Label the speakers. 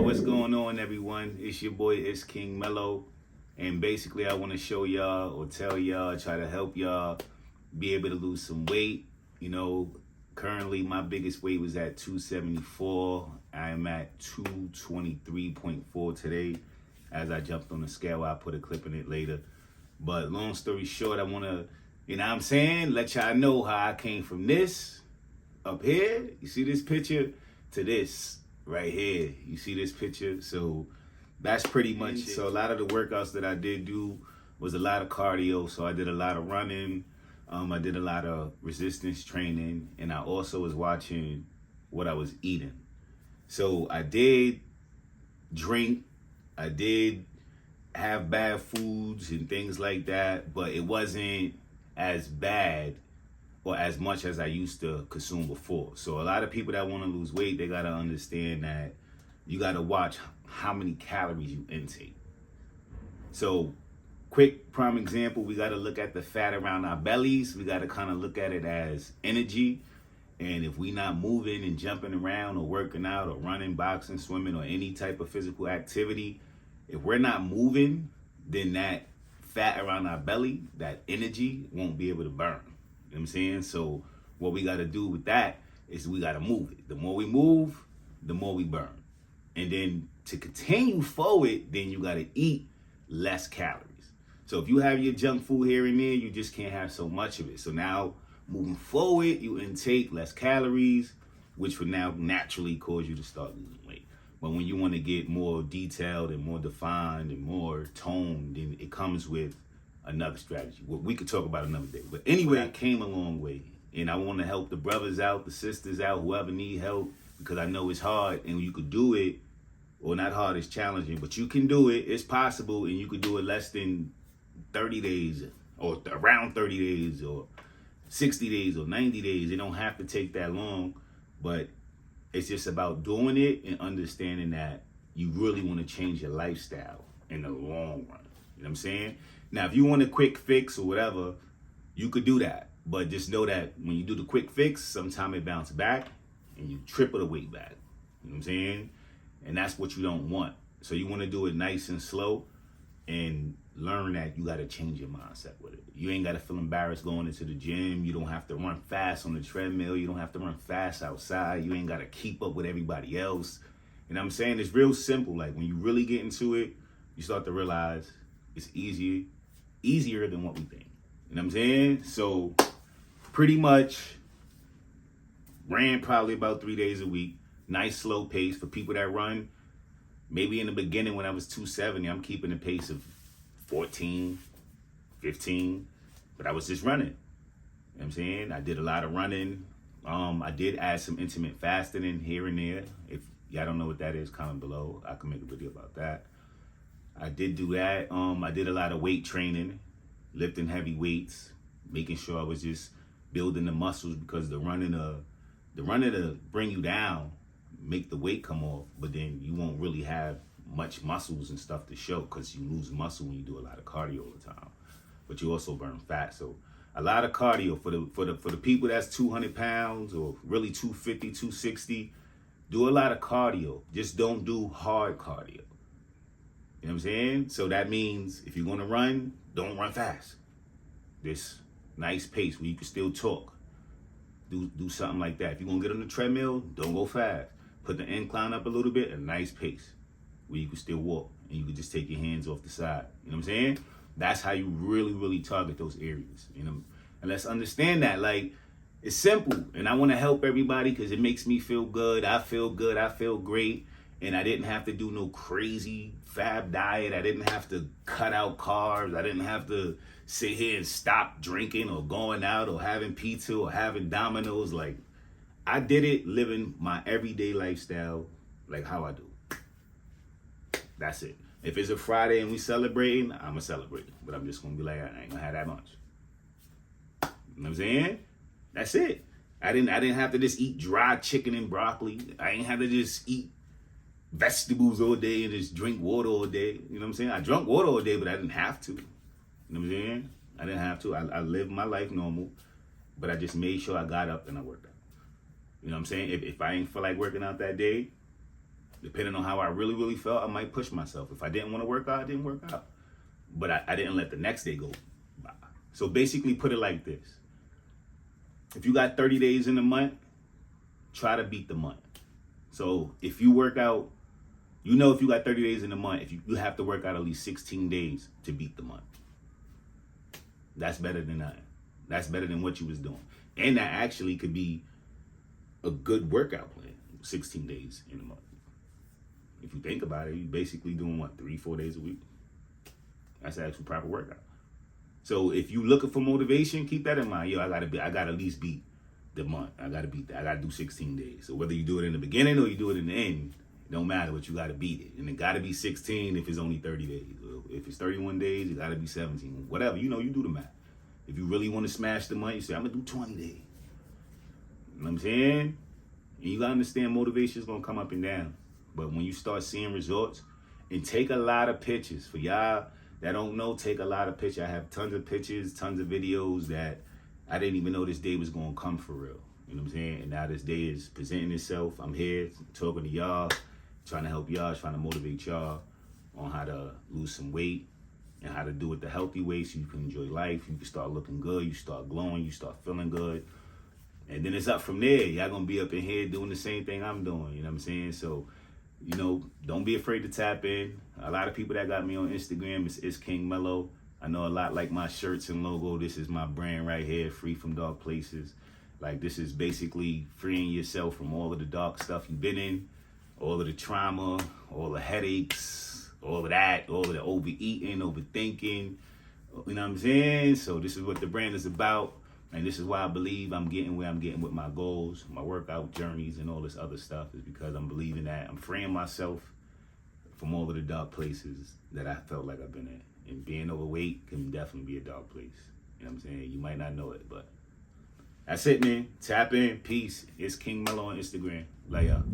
Speaker 1: what's going on, everyone? It's your boy, it's King Mello. And basically, I want to show y'all or tell y'all, try to help y'all be able to lose some weight. You know, currently my biggest weight was at 274. I am at 223.4 today. As I jumped on the scale, I'll put a clip in it later. But long story short, I want to, you know what I'm saying, let y'all know how I came from this up here. You see this picture? To this right here. You see this picture? So that's pretty much it. So a lot of the workouts that I did do was a lot of cardio. So I did a lot of running. I did a lot of resistance training. And I also was watching what I was eating. So I did drink. I did have bad foods and things like that. But it wasn't as bad or as much as I used to consume before. So a lot of people that want to lose weight, they got to understand that you got to watch how many calories you intake. So quick prime example, we got to look at the fat around our bellies. We got to kind of look at it as energy. And if we not moving and jumping around or working out or running, boxing, swimming, or any type of physical activity, if we're not moving, then that fat around our belly, that energy won't be able to burn. You know what I'm saying? So what we got to do with that is we got to move it. The more we move, the more we burn. And then to continue forward, then you got to eat less calories. So if you have your junk food here and there, you just can't have so much of it. So now moving forward, you intake less calories, which would now naturally cause you to start losing weight. But when you want to get more detailed and more defined and more toned, then it comes with another strategy. Well, we could talk about another day. But anyway, I came a long way. And I want to help the brothers out, the sisters out, whoever need help, because I know it's hard and you could do it. Or not hard, it's challenging, but you can do it. It's possible, and you could do it less than 30 days or around 30 days or 60 days or 90 days. It don't have to take that long, but it's just about doing it and understanding that you really want to change your lifestyle in the long run. You know what I'm saying? Now, if you want a quick fix or whatever, you could do that. But just know that when you do the quick fix, sometimes it bounces back and you triple the weight back. You know what I'm saying? And that's what you don't want. So you want to do it nice and slow and learn that you got to change your mindset with it. You ain't got to feel embarrassed going into the gym. You don't have to run fast on the treadmill. You don't have to run fast outside. You ain't got to keep up with everybody else. You know what I'm saying? It's real simple. Like when you really get into it, you start to realize it's easier than what we think. You know what I'm saying? So pretty much ran probably about 3 days a week. Nice slow pace for people that run. Maybe in the beginning when I was 270, I'm keeping a pace of 14, 15, but I was just running. You know what I'm saying? I did a lot of running. I did add some intermittent fasting in here and there. If y'all don't know what that is, comment below. I can make a video about that. I did do that. I did a lot of weight training, lifting heavy weights, making sure I was just building the muscles, because the running to bring you down, make the weight come off, but then you won't really have much muscles and stuff to show, because you lose muscle when you do a lot of cardio all the time. But you also burn fat. So a lot of cardio for the people that's 200 pounds or really 250, 260. Do a lot of cardio. Just don't do hard cardio. You know what I'm saying? So that means if you're gonna run, don't run fast. This nice pace where you can still talk. Do something like that. If you're gonna get on the treadmill, don't go fast. Put the incline up a little bit, a nice pace where you can still walk and you can just take your hands off the side. You know what I'm saying? That's how you really, really target those areas. You know, and let's understand that. Like, it's simple, and I want to help everybody because it makes me feel good. I feel good. I feel great, and I didn't have to do no crazy fab diet. I didn't have to cut out carbs. I didn't have to sit here and stop drinking or going out or having pizza or having Domino's. Like, I did it living my everyday lifestyle like how I do. That's it. If it's a Friday and we celebrating, I'm going to celebrate. But I'm just going to be like, I ain't going to have that much. You know what I'm saying? That's it. I didn't have to just eat dry chicken and broccoli. I ain't have to just eat vegetables all day and just drink water all day. You know what I'm saying? I drank water all day, but I didn't have to. You know what I'm saying? I didn't have to. I lived my life normal, but I just made sure I got up and I worked out. You know what I'm saying? If I ain't feel like working out that day, Depending on how I really, really felt, I might push myself. If I didn't want to work out, I didn't work out. But I didn't let the next day go by. So basically put it like this. If you got 30 days in a month, try to beat the month. So if you work out, you know if you got 30 days in a month, if you have to work out at least 16 days to beat the month. That's better than nothing. That's better than what you was doing. And that actually could be a good workout plan, 16 days in a month. If you think about it, you're basically doing what, 3-4 days a week? That's an actual proper workout. So if you looking for motivation, keep that in mind. Yo, I gotta at least beat the month. I gotta beat that. I gotta do 16 days. So whether you do it in the beginning or you do it in the end, it don't matter, but you gotta beat it. And it gotta be 16 if it's only 30 days. If it's 31 days, it gotta be 17. Whatever, you do the math. If you really want to smash the month, you say, I'm gonna do 20 days. You know what I'm saying? And you gotta understand motivation is gonna come up and down. But when you start seeing results, and take a lot of pictures. For y'all that don't know, take a lot of pictures. I have tons of pictures, tons of videos that I didn't even know this day was gonna come for real. You know what I'm saying? And now this day is presenting itself. I'm here talking to y'all, trying to help y'all, trying to motivate y'all on how to lose some weight and how to do it the healthy way so you can enjoy life. You can start looking good, you start glowing, you start feeling good. And then it's up from there. Y'all gonna be up in here doing the same thing I'm doing. You know what I'm saying? So, don't be afraid to tap in. A lot of people that got me on Instagram, it's King Mellow. I know a lot like my shirts and logo. This is my brand right here, Free from Dark Places. Like, this is basically freeing yourself from all of the dark stuff you've been in, all of the trauma, all the headaches, all of that, all of the overeating, overthinking. You know what I'm saying? So this is what the brand is about. And this is why I believe I'm getting where I'm getting with my goals, my workout journeys, and all this other stuff, is because I'm believing that I'm freeing myself from all of the dark places that I felt like I've been in. And being overweight can definitely be a dark place. You know what I'm saying? You might not know it, but that's it, man. Tap in. Peace. It's King Mellow on Instagram. Lay up.